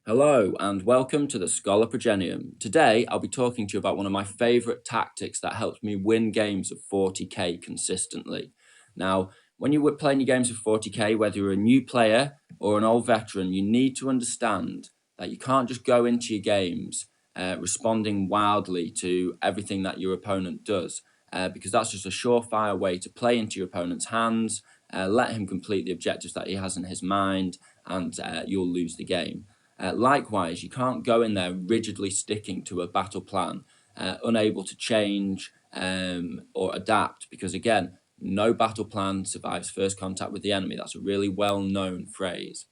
Hello and welcome to the Schola Progenium. Today I'll be talking to you about one of my favourite tactics that helps me win games of 40k consistently. Now, when you're playing your games of 40k, whether you're a new player or an old veteran, you need to understand that you can't just go into your games responding wildly to everything that your opponent does, because that's just a surefire way to play into your opponent's hands, let him complete the objectives that he has in his mind, and you'll lose the game. Likewise, you can't go in there rigidly sticking to a battle plan, unable to change or adapt, because again, no battle plan survives first contact with the enemy. That's a really well-known phrase.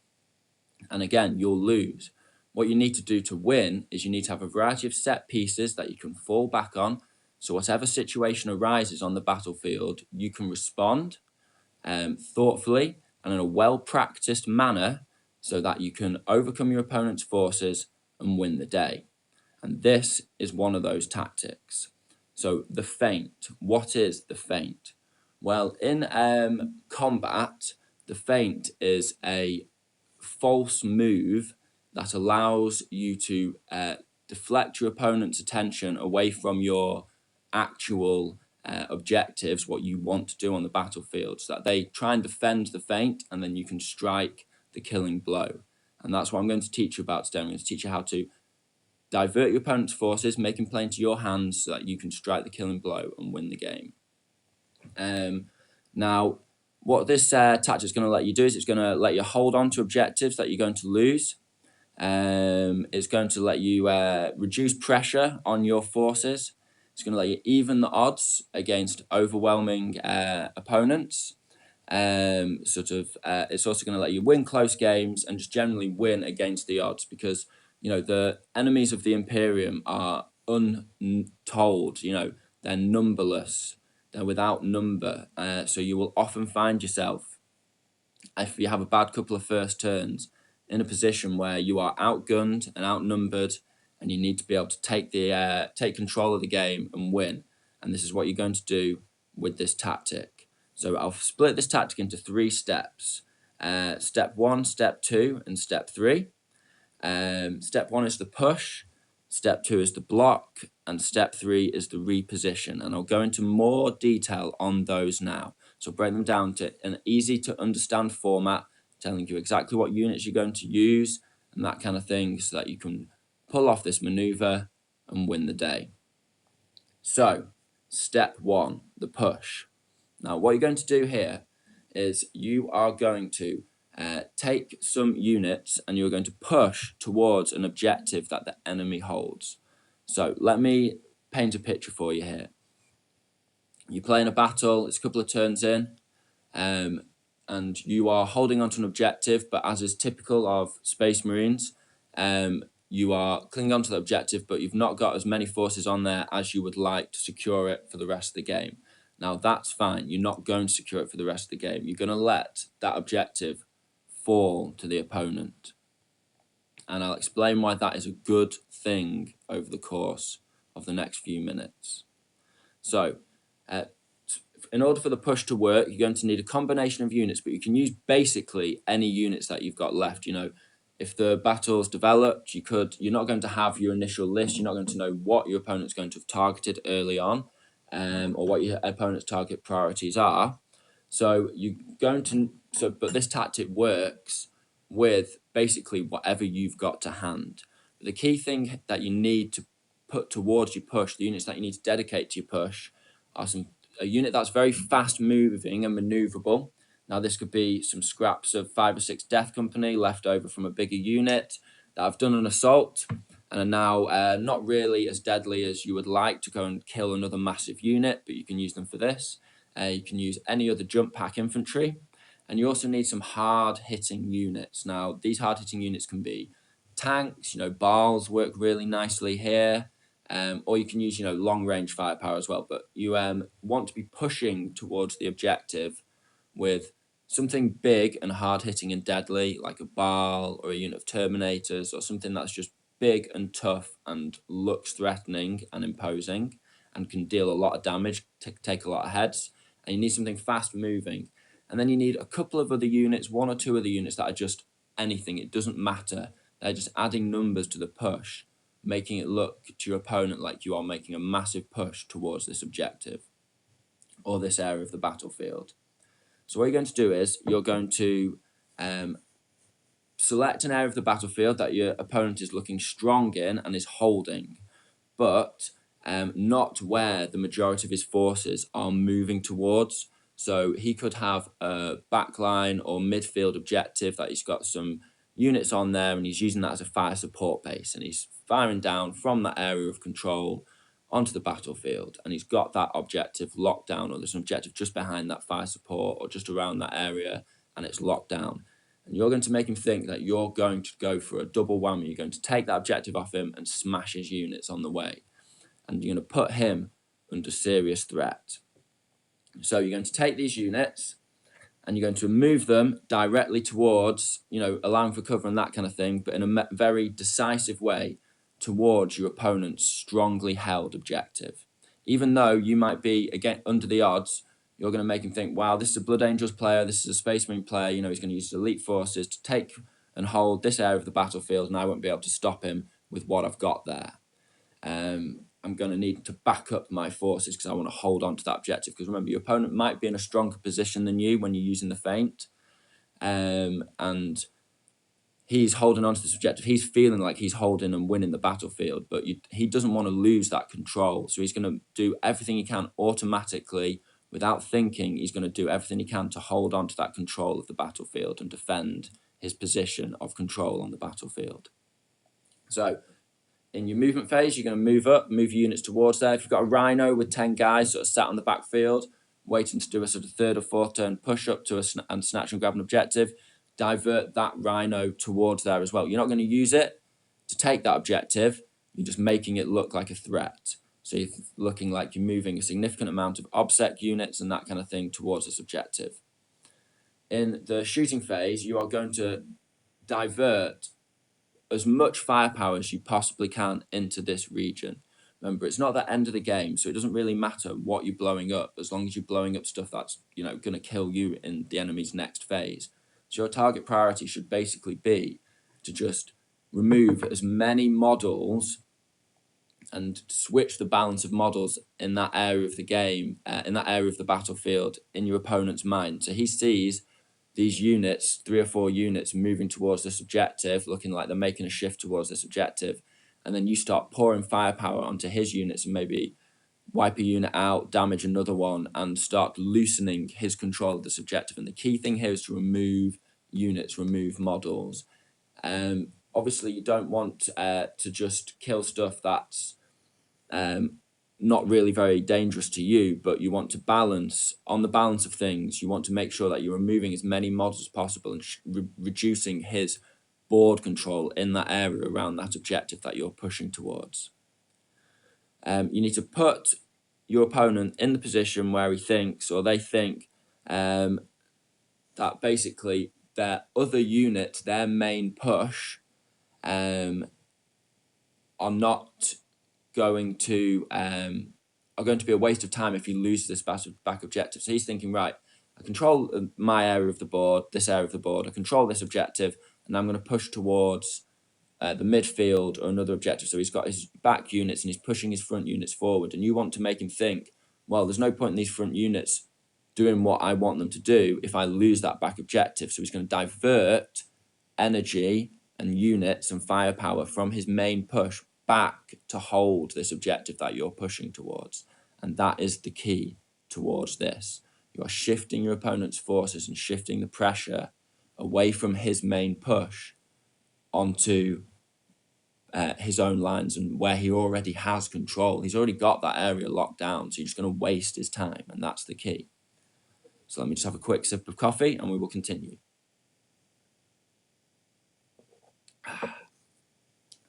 And again, you'll lose. What you need to do to win is you need to have a variety of set pieces that you can fall back on. So whatever situation arises on the battlefield, you can respond thoughtfully and in a well-practiced manner so that you can overcome your opponent's forces and win the day. And this is one of those tactics. So the feint. What is the feint? Well, in combat, the feint is a false move that allows you to deflect your opponent's attention away from your actual objectives, what you want to do on the battlefield, so that they try and defend the feint and then you can strike the killing blow. And that's what I'm going to teach you about today. I'm going to teach you how to divert your opponent's forces, make him play into your hands so that you can strike the killing blow and win the game. Now, what this tactic is going to let you do is it's going to let you hold on to objectives that you're going to lose. It's going to let you reduce pressure on your forces. It's going to let you even the odds against overwhelming opponents. It's also going to let you win close games and just generally win against the odds, because the enemies of the Imperium are untold. They're numberless. They're without number. So you will often find yourself, if you have a bad couple of first turns, in a position where you are outgunned and outnumbered, and you need to be able to take control of the game and win. And this is what you're going to do with this tactic. So I'll split this tactic into 3 steps. Step 1, step 2, and step 3. Step 1 is the push, step 2 is the block, and step 3 is the reposition. And I'll go into more detail on those now. So break them down to an easy to understand format, telling you exactly what units you're going to use and that kind of thing, so that you can pull off this maneuver and win the day. So, step 1, the push. Now, what you're going to do here is you are going to take some units and you're going to push towards an objective that the enemy holds. So, let me paint a picture for you here. You're playing a battle, it's a couple of turns in, and you are holding onto an objective, but as is typical of Space Marines, you are clinging onto the objective, but you've not got as many forces on there as you would like to secure it for the rest of the game. Now, that's fine. You're not going to secure it for the rest of the game. You're going to let that objective fall to the opponent. And I'll explain why that is a good thing over the course of the next few minutes. So, in order for the push to work, you're going to need a combination of units, but you can use basically any units that you've got left. If the battle's developed, you're not going to have your initial list. You're not going to know what your opponent's going to have targeted early on, or what your opponent's target priorities are. So but this tactic works with basically whatever you've got to hand. But the key thing that you need to put towards your push, the units that you need to dedicate to your push, are a unit that's very fast moving and maneuverable. Now, this could be some scraps of 5 or 6 Death Company left over from a bigger unit that have done an assault and are now not really as deadly as you would like to go and kill another massive unit, but you can use them for this. You can use any other jump pack infantry, and you also need some hard-hitting units. Now, these hard-hitting units can be tanks. Bals work really nicely here. Or you can use, long-range firepower as well. But you want to be pushing towards the objective with something big and hard-hitting and deadly, like a Bal or a unit of Terminators, or something that's just big and tough and looks threatening and imposing and can deal a lot of damage, take a lot of heads. And you need something fast-moving. And then you need a couple of other units, 1 or 2 other units that are just anything. It doesn't matter. They're just adding numbers to the push, making it look to your opponent like you are making a massive push towards this objective or this area of the battlefield. So what you're going to do is you're going to select an area of the battlefield that your opponent is looking strong in and is holding, but not where the majority of his forces are moving towards. So he could have a backline or midfield objective that he's got some units on there and he's using that as a fire support base, and he's firing down from that area of control onto the battlefield, and he's got that objective locked down, or there's an objective just behind that fire support or just around that area and it's locked down. And you're going to make him think that you're going to go for a double whammy. You're going to take that objective off him and smash his units on the way. And you're going to put him under serious threat. So you're going to take these units and you're going to move them directly towards, allowing for cover and that kind of thing, but in a very decisive way towards your opponent's strongly held objective. Even though you might be, again, under the odds, you're going to make him think, wow, this is a Blood Angels player, this is a Space Marine player, he's going to use his elite forces to take and hold this area of the battlefield, and I won't be able to stop him with what I've got there. I'm going to need to back up my forces because I want to hold on to that objective. Because remember, your opponent might be in a stronger position than you when you're using the feint. And he's holding on to this objective. He's feeling like he's holding and winning the battlefield, but he doesn't want to lose that control. So he's going to do everything he can automatically, without thinking. He's going to do everything he can to hold on to that control of the battlefield and defend his position of control on the battlefield. So in your movement phase, you're going to move up, move your units towards there. If you've got a rhino with 10 guys sort of sat on the backfield, waiting to do a sort of third or fourth turn push up to and snatch and grab an objective, divert that rhino towards there as well. You're not going to use it to take that objective. You're just making it look like a threat. So you're looking like you're moving a significant amount of OBSEC units and that kind of thing towards this objective. In the shooting phase, you are going to divert as much firepower as you possibly can into this region. Remember, it's not the end of the game, so it doesn't really matter what you're blowing up, as long as you're blowing up stuff that's going to kill you in the enemy's next phase. So your target priority should basically be to just remove as many models and switch the balance of models in that area of the game, in that area of the battlefield, in your opponent's mind. So he sees these units, 3 or 4 units, moving towards this objective, looking like they're making a shift towards this objective, and then you start pouring firepower onto his units and maybe wipe a unit out, damage another one, and start loosening his control of this objective. And the key thing here is to remove units, remove models. Obviously, you don't want to just kill stuff that's not really very dangerous to you, but you want to balance on the balance of things. You want to make sure that you're removing as many models as possible and reducing his board control in that area around that objective that you're pushing towards. You need to put your opponent in the position where he thinks, or they think, that basically their other unit, their main push, are going to be a waste of time if he loses this back objective. So he's thinking, right, I control my area of the board, this area of the board, I control this objective, and I'm going to push towards the midfield or another objective. So he's got his back units and he's pushing his front units forward, and you want to make him think, well, there's no point in these front units doing what I want them to do if I lose that back objective. So he's going to divert energy and units and firepower from his main push back to hold this objective that you're pushing towards. And that is the key towards this. You are shifting your opponent's forces and shifting the pressure away from his main push onto his own lines and where he already has control. He's already got that area locked down, so you're just going to waste his time, and that's the key. So let me just have a quick sip of coffee and we will continue.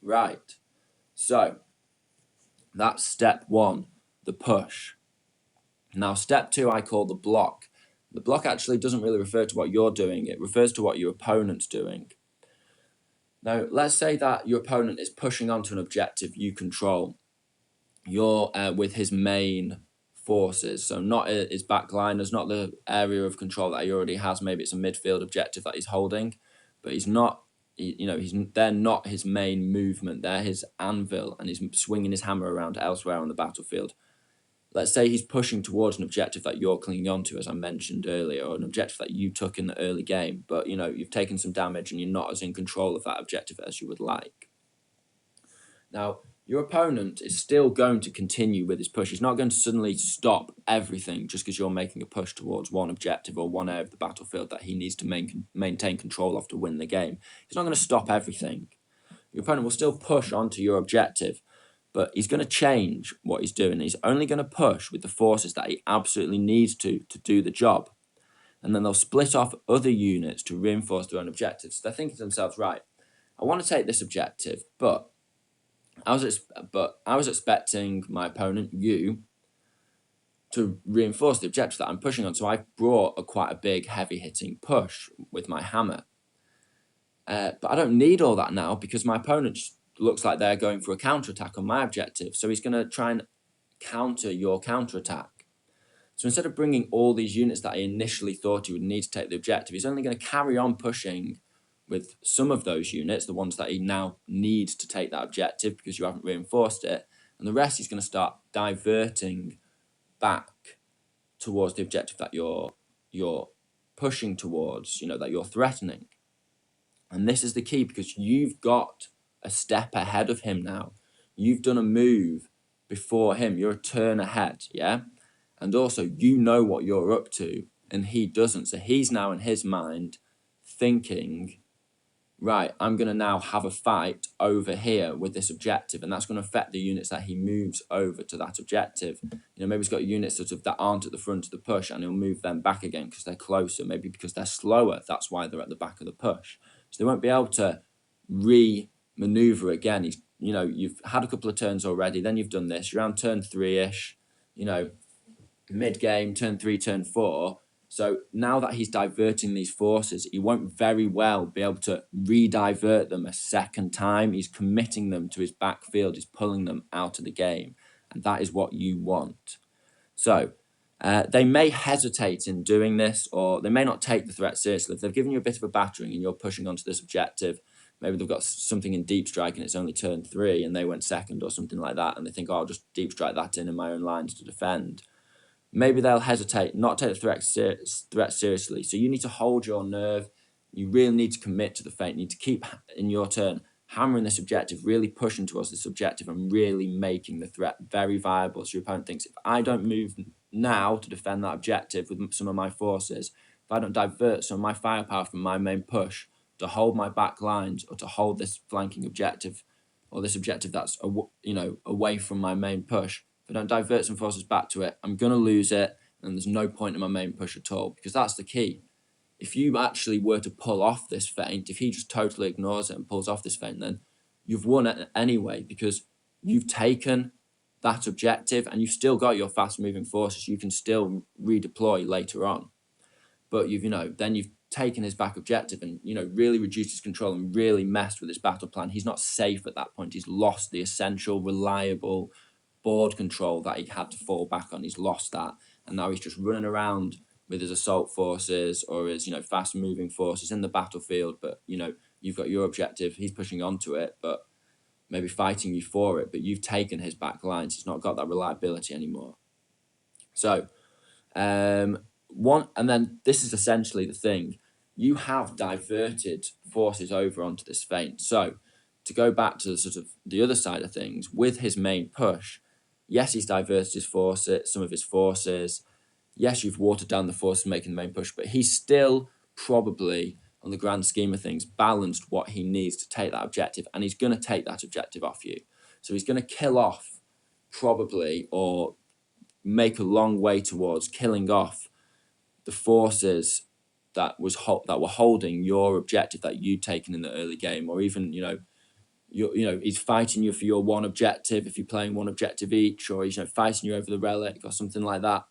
Right. So that's step 1, the push. Now, step 2 I call the block. The block actually doesn't really refer to what you're doing. It refers to what your opponent's doing. Now, let's say that your opponent is pushing onto an objective you control. You're with his main forces, so not his backliners, not the area of control that he already has. Maybe it's a midfield objective that he's holding, but he's not they're not his main movement. They're his anvil, and he's swinging his hammer around elsewhere on the battlefield. Let's say he's pushing towards an objective that you're clinging on to, as I mentioned earlier, or an objective that you took in the early game, but you've taken some damage and you're not as in control of that objective as you would like. Now, your opponent is still going to continue with his push. He's not going to suddenly stop everything just because you're making a push towards one objective or one area of the battlefield that he needs to maintain control of to win the game. He's not going to stop everything. Your opponent will still push onto your objective, but he's going to change what he's doing. He's only going to push with the forces that he absolutely needs to do the job. And then they'll split off other units to reinforce their own objectives. So they're thinking to themselves, right, I want to take this objective, but I was expecting my opponent, you, to reinforce the objective that I'm pushing on. So I brought quite a big, heavy-hitting push with my hammer. But I don't need all that now because my opponent looks like they're going for a counterattack on my objective. So he's going to try and counter your counterattack. So instead of bringing all these units that he initially thought he would need to take the objective, he's only going to carry on pushing with some of those units, the ones that he now needs to take that objective because you haven't reinforced it, and the rest he's going to start diverting back towards the objective that you're pushing towards, that you're threatening. And this is the key because you've got a step ahead of him now. You've done a move before him. You're a turn ahead, yeah? And also, you know what you're up to, and he doesn't. So he's now in his mind thinking, right, I'm going to now have a fight over here with this objective, and that's going to affect the units that he moves over to that objective. Maybe he's got units that aren't at the front of the push, and he'll move them back again because they're closer, maybe because they're slower. That's why they're at the back of the push. So they won't be able to re-maneuver again. You've had a couple of turns already, then you've done this. You're around turn 3-ish, mid-game, turn 3, turn 4. So now that he's diverting these forces, he won't very well be able to re-divert them a second time. He's committing them to his backfield. He's pulling them out of the game. And that is what you want. So they may hesitate in doing this, or they may not take the threat seriously. If they've given you a bit of a battering and you're pushing onto this objective, maybe they've got something in deep strike and it's only turn 3 and they went second or something like that, and they think, I'll just deep strike that in my own lines to defend. Maybe they'll hesitate, not take the threat seriously. So you need to hold your nerve. You really need to commit to the feint. You need to keep, in your turn, hammering this objective, really pushing towards this objective and really making the threat very viable. So your opponent thinks, if I don't move now to defend that objective with some of my forces, if I don't divert some of my firepower from my main push to hold my back lines or to hold this flanking objective or this objective that's away from my main push, if I don't divert some forces back to it, I'm going to lose it, and there's no point in my main push at all, because that's the key. If you actually were to pull off this feint, if he just totally ignores it and pulls off this feint, then you've won it anyway, because you've taken that objective and you've still got your fast-moving forces. You can still redeploy later on. But then you've taken his back objective and, really reduced his control and really messed with his battle plan. He's not safe at that point. He's lost the essential, reliable board control that he had to fall back on. He's lost that, and now he's just running around with his assault forces or his fast moving forces in the battlefield, but you've got your objective, he's pushing onto it, but maybe fighting you for it, but you've taken his back lines. He's not got that reliability anymore. So and then this is essentially the thing, you have diverted forces over onto this feint. So to go back to the other side of things, with his main push, yes, he's diverted some of his forces. Yes, you've watered down the forces making the main push, but he's still probably, on the grand scheme of things, balanced what he needs to take that objective, and he's going to take that objective off you. So he's going to kill off probably, or make a long way towards killing off the forces that were holding your objective that you'd taken in the early game, or even, he's fighting you for your one objective if you're playing one objective each, or he's fighting you over the relic or something like that,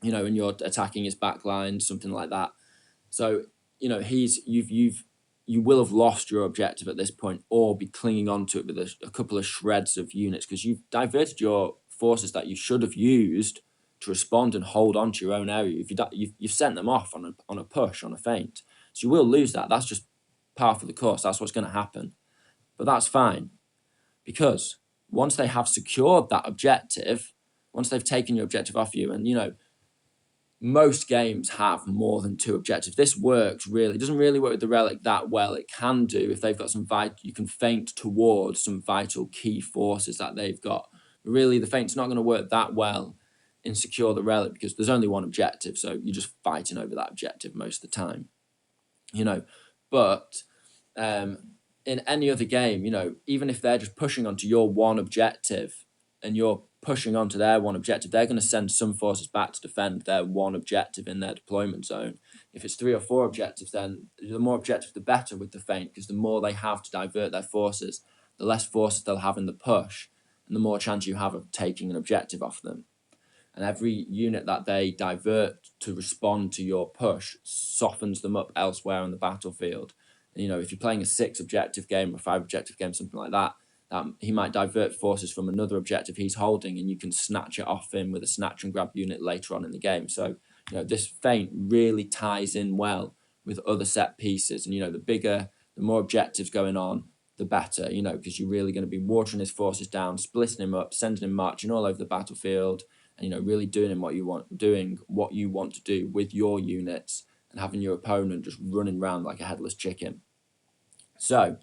and you're attacking his back line, something like that. So you will have lost your objective at this point, or be clinging on to it with a couple of shreds of units, because you've diverted your forces that you should have used to respond and hold on to your own area. You've sent them off on a push, on a feint, so you will lose that. That's just par for the course. That's what's going to happen. But that's fine, because once they have secured that objective, once they've taken your objective off you, and most games have more than 2 objectives. This works really. It doesn't really work with the relic that well. It can do if they've got some you can feint towards some vital key forces that they've got. But really, the feint's not going to work that well in secure the relic, because there's only 1 objective, so you're just fighting over that objective most of the time. But in any other game, even if they're just pushing onto your 1 objective and you're pushing onto their 1 objective, they're going to send some forces back to defend their 1 objective in their deployment zone. If it's 3 or 4 objectives, then the more objectives, the better with the feint, because the more they have to divert their forces, the less forces they'll have in the push, and the more chance you have of taking an objective off them. And every unit that they divert to respond to your push softens them up elsewhere on the battlefield. And, if you're playing a 6 objective game or 5 objective game, something like that, he might divert forces from another objective he's holding, and you can snatch it off him with a snatch and grab unit later on in the game. So, this feint really ties in well with other set pieces. And, the more objectives going on, the better, because you're really going to be watering his forces down, splitting him up, sending him marching all over the battlefield, and, really doing what you want to do with your units, and having your opponent just running around like a headless chicken. So,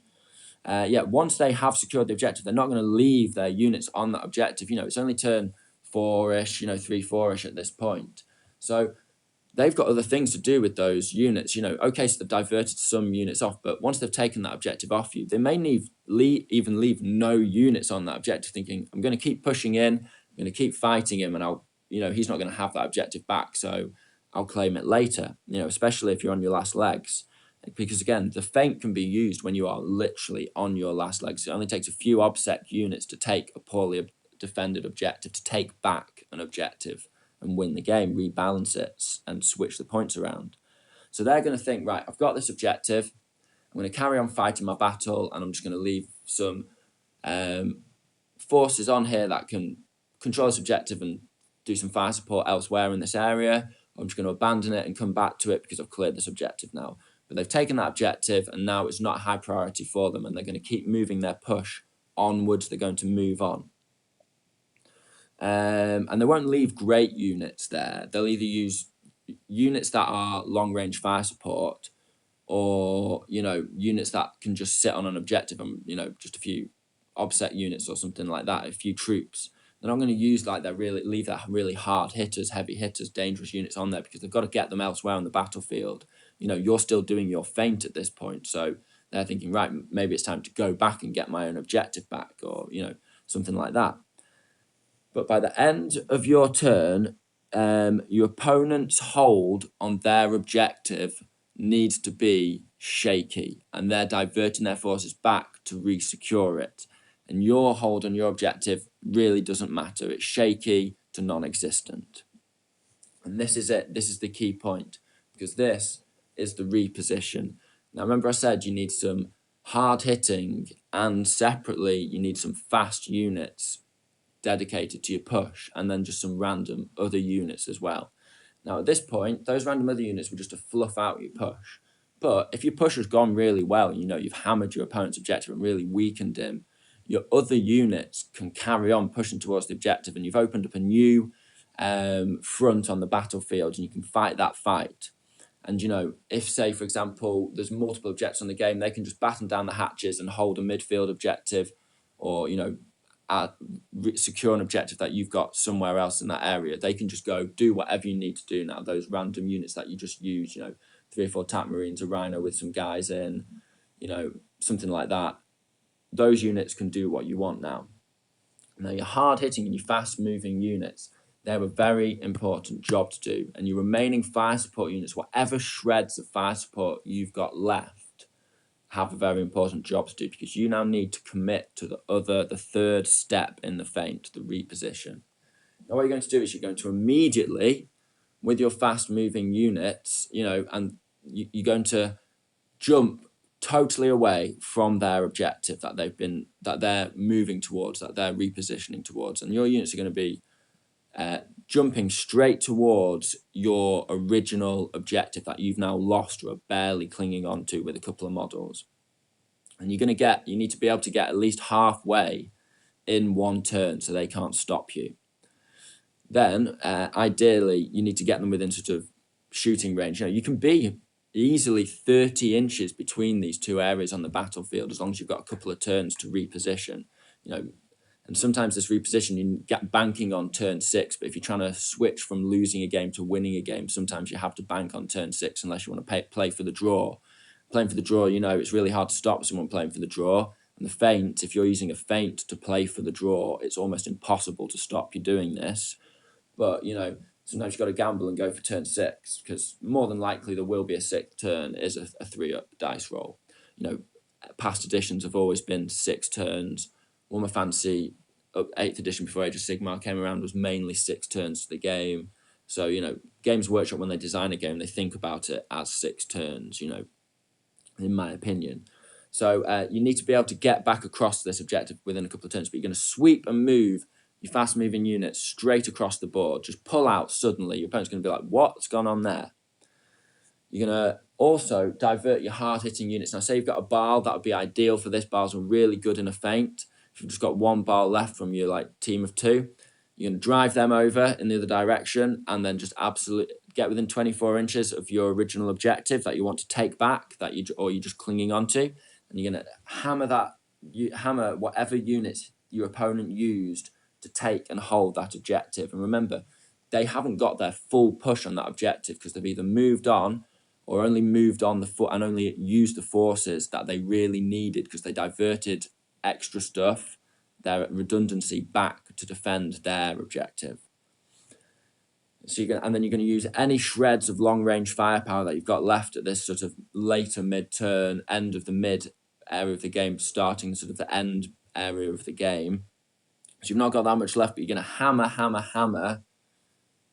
once they have secured the objective, they're not going to leave their units on that objective. It's only turn 4-ish, 3-4-ish at this point. So they've got other things to do with those units. Okay, so they've diverted some units off, but once they've taken that objective off you, they may even leave no units on that objective, thinking, I'm going to keep pushing in, I'm going to keep fighting him, and he's not going to have that objective back, so I'll claim it later, especially if you're on your last legs. Because again, the feint can be used when you are literally on your last legs. It only takes a few obsec units to take a poorly defended objective, to take back an objective and win the game, rebalance it and switch the points around. So they're going to think, right, I've got this objective, I'm going to carry on fighting my battle, and I'm just going to leave some forces on here that can control this objective and do some fire support elsewhere in this area. I'm just going to abandon it and come back to it because I've cleared this objective now. But they've taken that objective, and now it's not a high priority for them, and they're going to keep moving their push onwards. They're going to move on. And they won't leave great units there. They'll either use units that are long-range fire support, or, units that can just sit on an objective and, just a few obset units or something like that, a few troops. They're not going to use leave that really hard hitters, heavy hitters, dangerous units on there, because they've got to get them elsewhere on the battlefield. You're still doing your feint at this point, so they're thinking, right, maybe it's time to go back and get my own objective back, or, something like that. But by the end of your turn, your opponent's hold on their objective needs to be shaky, and they're diverting their forces back to re-secure it. And your hold on your objective really doesn't matter. It's shaky to non-existent. And this is it. This is the key point, because this is the reposition. Now, remember I said you need some hard hitting, and separately you need some fast units dedicated to your push, and then just some random other units as well. Now, at this point, those random other units were just to fluff out your push. But if your push has gone really well, you've hammered your opponent's objective and really weakened him, your other units can carry on pushing towards the objective, and you've opened up a new front on the battlefield, and you can fight that fight. And, if, say, for example, there's multiple objectives on the game, they can just batten down the hatches and hold a midfield objective, or, secure an objective that you've got somewhere else in that area. They can just go do whatever you need to do now. Those random units that you just use, 3 or 4 tank marines, a rhino with some guys in, something like that. Those units can do what you want now. Now, your hard-hitting and your fast-moving units, they have a very important job to do. And your remaining fire support units, whatever shreds of fire support you've got left, have a very important job to do, because you now need to commit to the third step in the feint, the reposition. Now, what you're going to do is you're going to immediately, with your fast-moving units, and you're going to jump totally away from their objective that they're moving towards, that they're repositioning towards, and your units are going to be jumping straight towards your original objective that you've now lost or are barely clinging on to with a couple of models. And you need to be able to get at least halfway in one turn so they can't stop you. Then, ideally, you need to get them within sort of shooting range. You can be easily 30 inches between these two areas on the battlefield as long as you've got a couple of turns to reposition. And sometimes this reposition, you get banking on turn 6, but if you're trying to switch from losing a game to winning a game, sometimes you have to bank on turn 6 unless you want to play for the draw. Playing for the draw, it's really hard to stop someone playing for the draw. And the feint, if you're using a feint to play for the draw, it's almost impossible to stop you doing this. But, sometimes you've got to gamble and go for turn 6 because more than likely there will be a 6th turn is a 3-up dice roll. Past editions have always been 6 turns. Warhammer Fantasy 8th edition before Age of Sigmar came around was mainly 6 turns to the game. So, Games Workshop, when they design a game, they think about it as 6 turns, in my opinion. So you need to be able to get back across this objective within a couple of turns, but you're going to sweep and move your fast-moving units straight across the board. Just pull out suddenly. Your opponent's going to be like, what's gone on there? You're going to also divert your hard-hitting units. Now, say you've got a Baal, that would be ideal for this. Baals are really good in a feint. If you've just got one Baal left from your team of 2, you're going to drive them over in the other direction and then just absolutely get within 24 inches of your original objective that you want to take back, you're just clinging onto, and you're going to hammer whatever units your opponent used to take and hold that objective. And remember, they haven't got their full push on that objective because they've either moved on or only moved on the foot and only used the forces that they really needed because they diverted extra stuff, their redundancy, back to defend their objective. So you're going to use any shreds of long-range firepower that you've got left at this sort of later mid-turn, end of the mid area of the game, starting sort of the end area of the game. So you've not got that much left, but you're going to hammer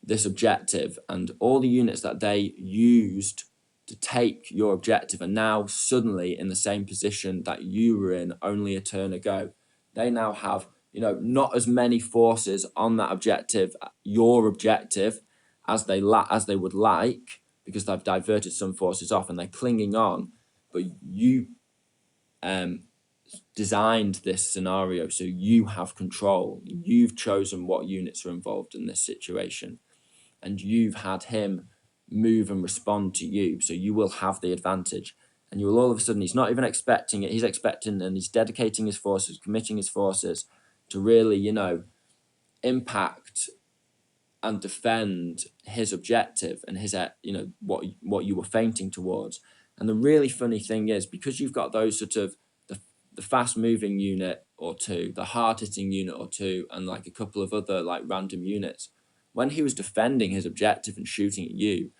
this objective, and all the units that they used to take your objective are now suddenly in the same position that you were in only a turn ago. They now have, not as many forces on that objective, your objective, as they would like, because they've diverted some forces off and they're clinging on. But you designed this scenario, so you have control. You've chosen what units are involved in this situation, and you've had him move and respond to you, so you will have the advantage. And you will all of a sudden, he's not even expecting it, he's expecting, and he's dedicating his forces, committing his forces to really, impact and defend his objective and his, what you were feinting towards. And the really funny thing is, because you've got those sort of the fast-moving unit or 2, the hard-hitting unit or 2, and a couple of other random units, when he was defending his objective and shooting at you,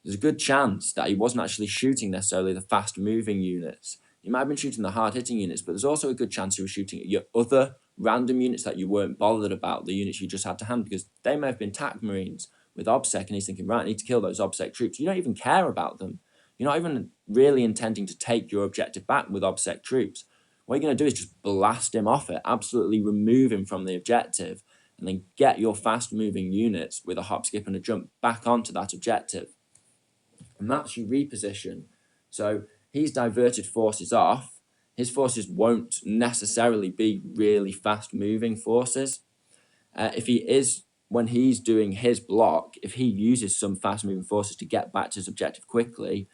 there's a good chance that he wasn't actually shooting necessarily the fast-moving units. He might have been shooting the hard-hitting units, but there's also a good chance he was shooting at your other random units that you weren't bothered about, the units you just had to hand, because they may have been TAC Marines with OBSEC, and he's thinking, right, I need to kill those OBSEC troops. You don't even care about them. You're not even really intending to take your objective back with OBSEC troops. What you're going to do is just blast him off it, absolutely remove him from the objective, and then get your fast-moving units with a hop, skip, and a jump back onto that objective. And that's your reposition. So he's diverted forces off. His forces won't necessarily be really fast-moving forces. When he's doing his block, if he uses some fast-moving forces to get back to his objective quickly,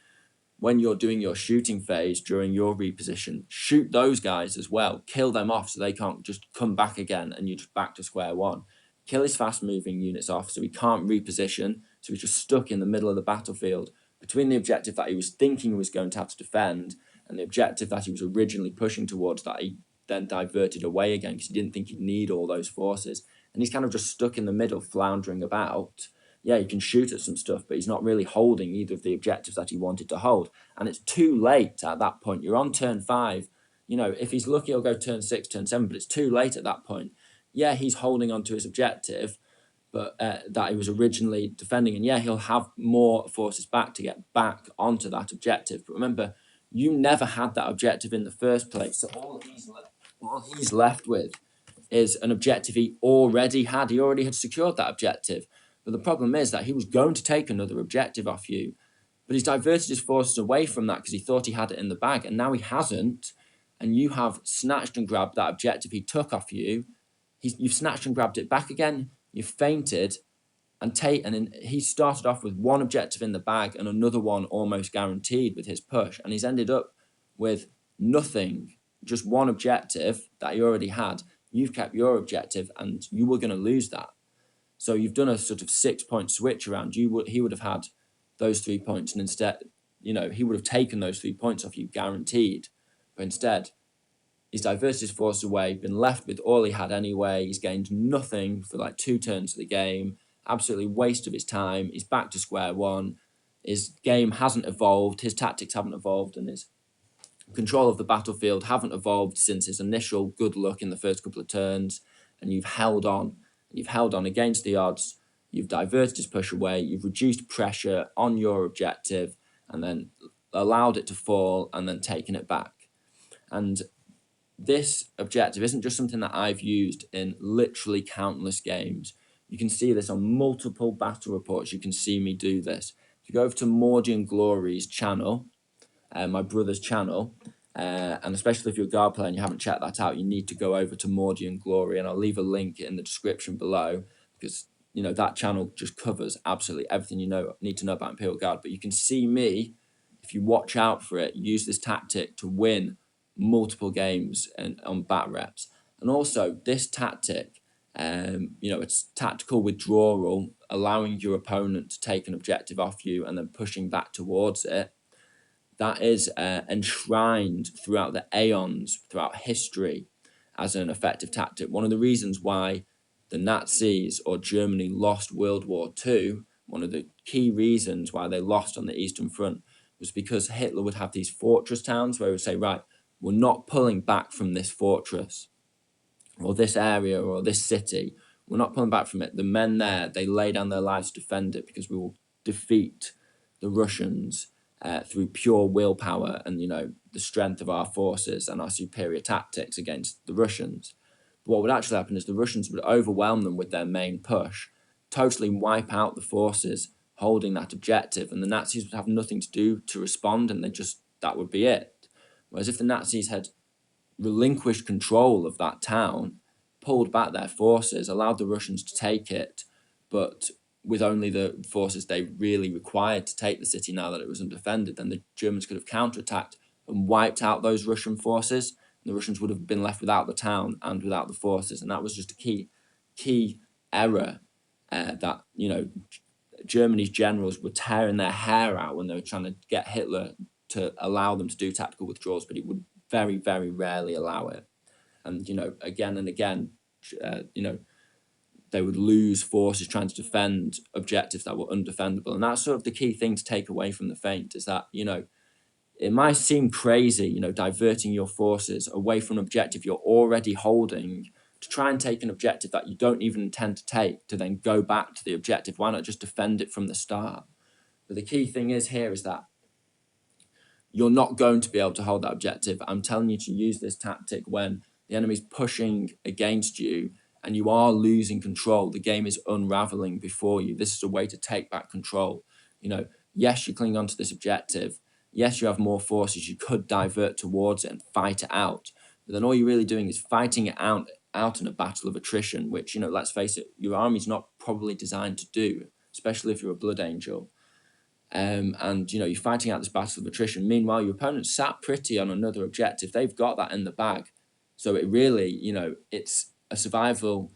when you're doing your shooting phase during your reposition, shoot those guys as well. Kill them off so they can't just come back again and you're just back to square one. Kill his fast-moving units off so he can't reposition, so he's just stuck in the middle of the battlefield between the objective that he was thinking he was going to have to defend and the objective that he was originally pushing towards that he then diverted away again because he didn't think he'd need all those forces. And he's kind of just stuck in the middle, floundering about. Yeah, he can shoot at some stuff, but he's not really holding either of the objectives that he wanted to hold. And it's too late at that point. You're on turn 5. If he's lucky, he'll go turn 6, turn 7, but it's too late at that point. Yeah, he's holding on to his objective, but that he was originally defending. And yeah, he'll have more forces back to get back onto that objective. But remember, you never had that objective in the first place. So all he's left with is an objective he already had. He already had secured that objective. But the problem is that he was going to take another objective off you, but he's diverted his forces away from that because he thought he had it in the bag, and now he hasn't. and you have snatched and grabbed that objective he took off you. You've snatched and grabbed it back again. You've feinted and he started off with one objective in the bag and another one almost guaranteed with his push, and he's ended up with nothing, just one objective that he already had. You've kept your objective, and you were going to lose that. So you've done a sort of 6-point switch around. He would have had those 3 points, and instead, he would have taken those 3 points off you, guaranteed. But instead, he's diverted his force away, been left with all he had anyway. He's gained nothing for like 2 turns of the game. Absolutely waste of his time. He's back to square one. His game hasn't evolved. His tactics haven't evolved, and his control of the battlefield haven't evolved since his initial good luck in the first couple of turns. And you've held on. You've held on against the odds. You've diverted his push away. You've reduced pressure on your objective, and then allowed it to fall, and then taken it back. And this objective isn't just something that I've used in literally countless games. You can see this on multiple battle reports. You can see me do this. If you go over to Mordian Glory's channel, my brother's channel, and especially if you're a guard player and you haven't checked that out, you need to go over to Mordian Glory, and I'll leave a link in the description below, because that channel just covers absolutely everything you need to know about Imperial Guard. But you can see me, if you watch out for it, use this tactic to win multiple games and on bat reps. And also this tactic, it's tactical withdrawal, allowing your opponent to take an objective off you and then pushing back towards it. That is enshrined throughout the aeons, throughout history, as an effective tactic. One of the reasons why the Nazis or Germany lost World War II, one of the key reasons why they lost on the Eastern Front, was because Hitler would have these fortress towns where he would say, right, we're not pulling back from this fortress or this area or this city. We're not pulling back from it. The men there, they lay down their lives to defend it, because we will defeat the Russians through pure willpower and, the strength of our forces and our superior tactics against the Russians. But what would actually happen is the Russians would overwhelm them with their main push, totally wipe out the forces holding that objective, and the Nazis would have nothing to do to respond, and that would be it. Whereas if the Nazis had relinquished control of that town, pulled back their forces, allowed the Russians to take it, but with only the forces they really required to take the city now that it was undefended, then the Germans could have counterattacked and wiped out those Russian forces. And the Russians would have been left without the town and without the forces. And that was just a key error that, Germany's generals were tearing their hair out when they were trying to get Hitler to allow them to do tactical withdrawals, but he would very, very rarely allow it. And, again and again, they would lose forces trying to defend objectives that were undefendable. And that's sort of the key thing to take away from the feint, is that, it might seem crazy, diverting your forces away from an objective you're already holding to try and take an objective that you don't even intend to take, to then go back to the objective. Why not just defend it from the start? But the key thing is that you're not going to be able to hold that objective. I'm telling you to use this tactic when the enemy's pushing against you and you are losing control. The game is unraveling before you. This is a way to take back control. Yes, you cling on to this objective. Yes, you have more forces. You could divert towards it and fight it out. But then all you're really doing is fighting it out in a battle of attrition, which, let's face it, your army's not probably designed to do, especially if you're a Blood Angel. And, you're fighting out this battle of attrition. Meanwhile, your opponent's sat pretty on another objective. They've got that in the bag. So it really, it's a survival,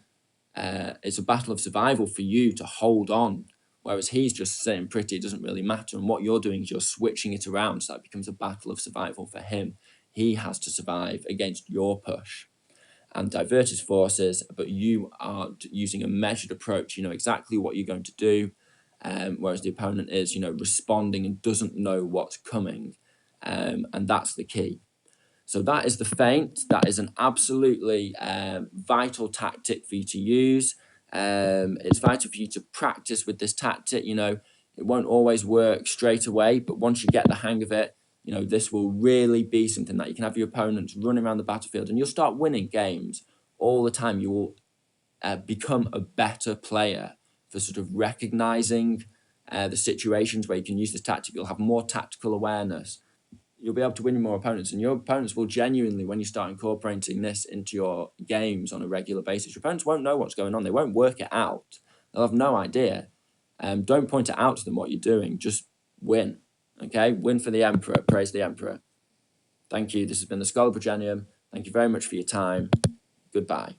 it's a battle of survival for you to hold on. Whereas he's just sitting pretty, it doesn't really matter. And what you're doing is you're switching it around, so that becomes a battle of survival for him. He has to survive against your push and divert his forces, but you are using a measured approach. You know exactly what you're going to do, whereas the opponent is, responding and doesn't know what's coming, and that's the key. So that is the feint. That is an absolutely vital tactic for you to use. It's vital for you to practice with this tactic. It won't always work straight away, but once you get the hang of it, this will really be something that you can have your opponents running around the battlefield, and you'll start winning games all the time. You will become a better player for sort of recognizing the situations where you can use this tactic. You'll have more tactical awareness. you'll be able to win more opponents, and your opponents will genuinely, when you start incorporating this into your games on a regular basis, your opponents won't know what's going on. They won't work it out. They'll have no idea. Don't point it out to them what you're doing. Just win. Okay? Win for the Emperor. Praise the Emperor. Thank you. This has been the Schola Progenium. Thank you very much for your time. Goodbye.